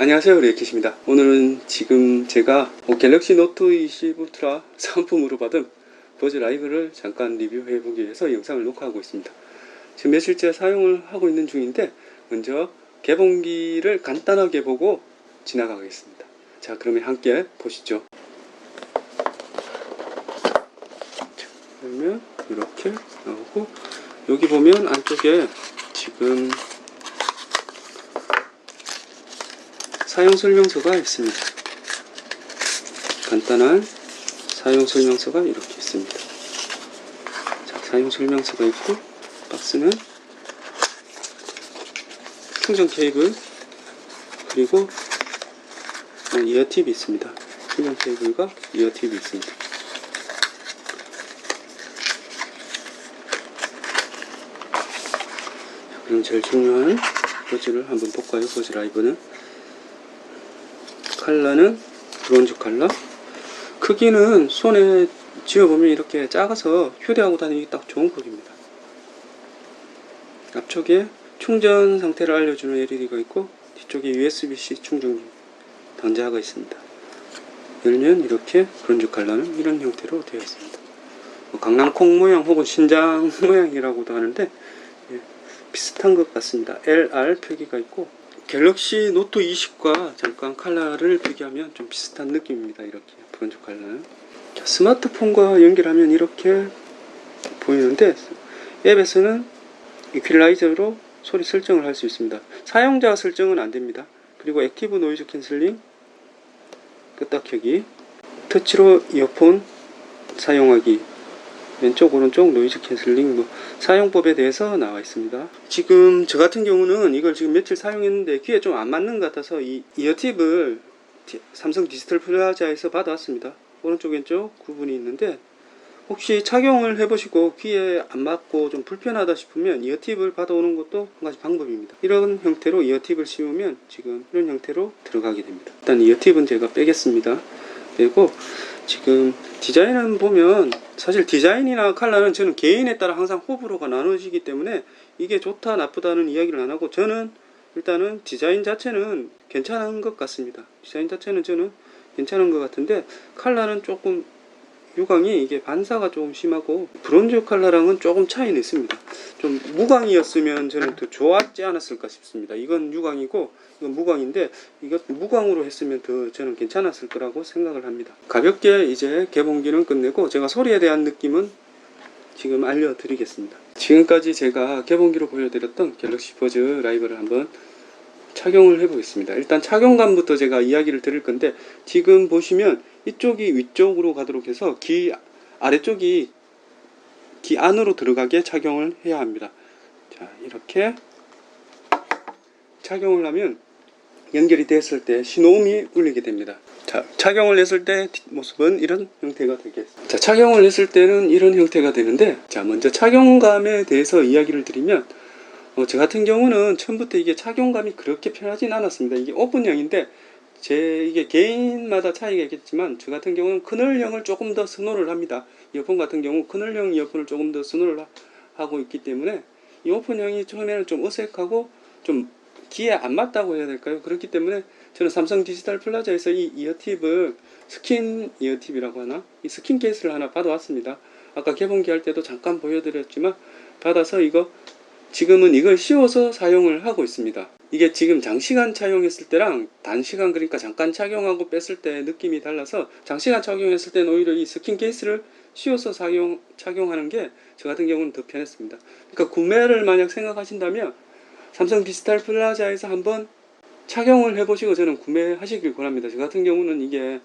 안녕하세요, 레이킷입니다. 오늘은 지금 제가 갤럭시 노트 20 울트라 상품으로 받은 버즈 라이브를 잠깐 리뷰해 보기 위해서 영상을 녹화하고 있습니다. 지금 며칠째 사용을 하고 있는 중인데 먼저 개봉기를 간단하게 보고 지나가겠습니다. 자, 그러면 함께 보시죠. 그러면 이렇게 나오고, 여기 보면 안쪽에 지금 사용 설명서가 있습니다. 간단한 사용 설명서가 이렇게 있습니다. 자, 사용 설명서가 있고, 박스는 충전 케이블, 그리고 이어팁이 있습니다. 충전 케이블과 이어팁이 있습니다. 자, 그럼 제일 중요한 버즈를 한번 볼까요? 버즈 라이브는 컬러는 브론즈 컬러. 크기는 손에 쥐어보면 이렇게 작아서 휴대하고 다니기 딱 좋은 크기입니다. 앞쪽에 충전 상태를 알려주는 LED가 있고, 뒤쪽에 USB-C 충전기 단자가 있습니다. 열면 이렇게 브론즈 컬러는 이런 형태로 되어 있습니다. 강낭콩 모양 혹은 신장 모양이라고도 하는데, 비슷한 것 같습니다. LR 표기가 있고, 갤럭시 노트 20과 잠깐 컬러를 비교하면 좀 비슷한 느낌입니다. 이렇게 브론즈 컬러는. 스마트폰과 연결하면 이렇게 보이는데, 앱에서는 이퀄라이저로 소리 설정을 할 수 있습니다. 사용자 설정은 안됩니다. 그리고 액티브 노이즈 캔슬링, 끄딱 켜기, 터치로 이어폰 사용하기, 왼쪽 오른쪽 노이즈 캔슬링, 사용법에 대해서 나와 있습니다. 지금 저 같은 경우는 이걸 지금 며칠 사용했는데 귀에 좀 안 맞는 것 같아서 이 이어팁을 삼성 디지털 플라자에서 받아왔습니다. 오른쪽 왼쪽 구분이 있는데, 혹시 착용을 해보시고 귀에 안 맞고 좀 불편하다 싶으면 이어팁을 받아오는 것도 한 가지 방법입니다. 이런 형태로 이어팁을 씌우면 지금 이런 형태로 들어가게 됩니다. 일단 이어팁은 제가 빼겠습니다. 빼고, 지금 디자인을 보면 사실 디자인이나 컬러는 저는 개인에 따라 항상 호불호가 나눠지기 때문에 이게 좋다 나쁘다는 이야기를 안 하고, 저는 일단은 디자인 자체는 괜찮은 것 같습니다. 디자인 자체는 저는 괜찮은 것 같은데, 컬러는 조금 유광이 이게 반사가 조금 심하고 브론즈 컬러랑은 조금 차이는 있습니다. 좀 무광이었으면 저는 더 좋았지 않았을까 싶습니다. 이건 유광이고 이건 무광인데, 이것 무광으로 했으면 더 저는 괜찮았을 거라고 생각을 합니다. 가볍게 이제 개봉기는 끝내고 제가 소리에 대한 느낌은 지금 알려드리겠습니다. 지금까지 제가 개봉기로 보여드렸던 갤럭시 버즈 라이브를 한번 착용을 해보겠습니다. 일단 착용감부터 제가 이야기를 드릴 건데, 지금 보시면 이쪽이 위쪽으로 가도록 해서 귀 아래쪽이 귀 안으로 들어가게 착용을 해야 합니다. 자, 이렇게 착용을 하면 연결이 됐을 때 신호음이 울리게 됩니다. 자, 착용을 했을 때 뒷모습은 이런 형태가 되겠습니다. 자, 착용을 했을 때는 이런 형태가 되는데, 자, 먼저 착용감에 대해서 이야기를 드리면, 저 같은 경우는 처음부터 이게 착용감이 그렇게 편하진 않았습니다. 이게 오픈형인데, 이게 개인마다 차이가 있겠지만, 저 같은 경우는 커널형을 조금 더 선호를 합니다. 이어폰 같은 경우 커널형 이어폰을 조금 더 선호를 하고 있기 때문에, 이 오픈형이 처음에는 좀 어색하고 좀 귀에 안 맞다고 해야 될까요? 그렇기 때문에 저는 삼성 디지털 플라자에서 이 이어팁을 스킨 이어팁이라고 하나? 이 스킨 케이스를 하나 받아왔습니다. 아까 개봉기 할 때도 잠깐 보여드렸지만, 받아서 지금은 이걸 씌워서 사용을 하고 있습니다. 이게 지금 장시간 착용했을 때랑 단시간, 그러니까 잠깐 착용하고 뺐을 때 느낌이 달라서, 장시간 착용했을 때는 오히려 이 스킨 케이스를 씌워서 착용하는 게 저 같은 경우는 더 편했습니다. 그러니까 구매를 만약 생각하신다면 삼성 디지털 플라자에서 한번 착용을 해보시고 저는 구매하시길 권합니다. 저 같은 경우는 이게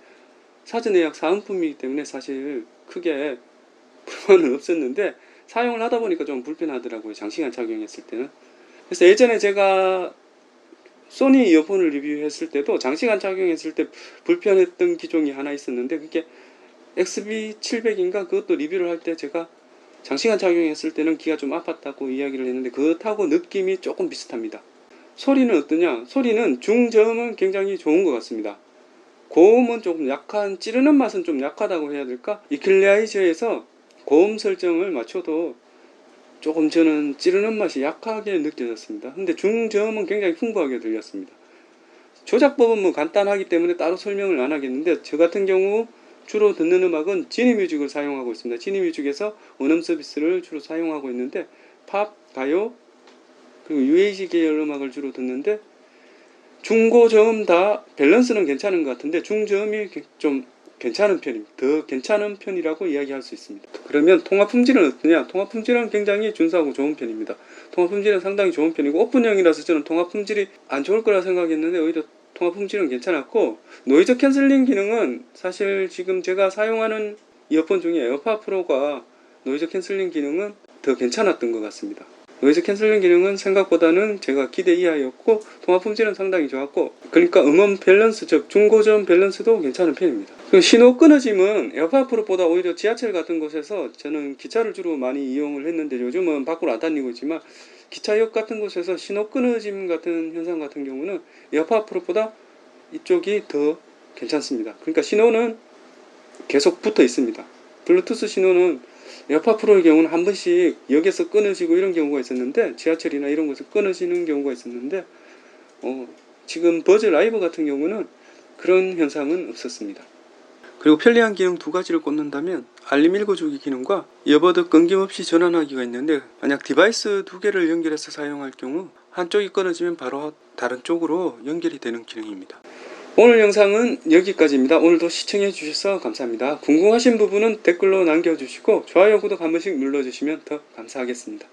사전 예약 사은품이기 때문에 사실 크게 불만은 없었는데, 사용을 하다 보니까 좀 불편하더라고요, 장시간 착용했을 때는. 그래서 예전에 제가 소니 이어폰을 리뷰했을 때도 장시간 착용했을 때 불편했던 기종이 하나 있었는데, 그게 XB700인가 그것도 리뷰를 할 때 제가 장시간 착용했을 때는 귀가 좀 아팠다고 이야기를 했는데, 그것하고 느낌이 조금 비슷합니다. 소리는 어떠냐? 소리는 중저음은 굉장히 좋은 것 같습니다. 고음은 조금 약한, 찌르는 맛은 좀 약하다고 해야 될까? 이퀄라이저에서 고음 설정을 맞춰도 조금 저는 찌르는 맛이 약하게 느껴졌습니다. 근데 중저음은 굉장히 풍부하게 들렸습니다. 조작법은 뭐 간단하기 때문에 따로 설명을 안 하겠는데, 저 같은 경우 주로 듣는 음악은 지니뮤직을 사용하고 있습니다. 지니뮤직에서 원음 서비스를 주로 사용하고 있는데, 팝, 가요, 그리고 UAG 계열 음악을 주로 듣는데, 중고저음 다 밸런스는 괜찮은 것 같은데 중저음이 좀 괜찮은 편입니다. 더 괜찮은 편이라고 이야기할 수 있습니다. 그러면 통화 품질은 어떠냐? 통화 품질은 굉장히 준수하고 좋은 편입니다. 통화 품질은 상당히 좋은 편이고, 오픈형이라서 저는 통화 품질이 안 좋을 거라 생각했는데 오히려 통화 품질은 괜찮았고, 노이즈 캔슬링 기능은 사실 지금 제가 사용하는 이어폰 중에 에어팟 프로가 노이즈 캔슬링 기능은 더 괜찮았던 것 같습니다. 노이즈 캔슬링 기능은 생각보다는 제가 기대 이하였고, 통화 품질은 상당히 좋았고, 그러니까 음원 밸런스, 즉 중고저음 밸런스도 괜찮은 편입니다. 신호 끊어짐은 에어팟 프로보다 오히려 지하철 같은 곳에서, 저는 기차를 주로 많이 이용을 했는데 요즘은 밖으로 안 다니고 있지만, 기차역 같은 곳에서 신호 끊어짐 같은 현상 같은 경우는 에어팟 프로보다 이쪽이 더 괜찮습니다. 그러니까 신호는 계속 붙어 있습니다. 블루투스 신호는 에어팟 프로의 경우는 한 번씩 역에서 끊어지고 이런 경우가 있었는데, 지하철이나 이런 곳에서 끊어지는 경우가 있었는데, 지금 버즈 라이브 같은 경우는 그런 현상은 없었습니다. 그리고 편리한 기능 두 가지를 꼽는다면, 알림 읽어주기 기능과 이어버드 끊김없이 전환하기가 있는데, 만약 디바이스 두 개를 연결해서 사용할 경우 한쪽이 끊어지면 바로 다른 쪽으로 연결이 되는 기능입니다. 오늘 영상은 여기까지입니다. 오늘도 시청해 주셔서 감사합니다. 궁금하신 부분은 댓글로 남겨주시고 좋아요, 구독 한 번씩 눌러주시면 더 감사하겠습니다.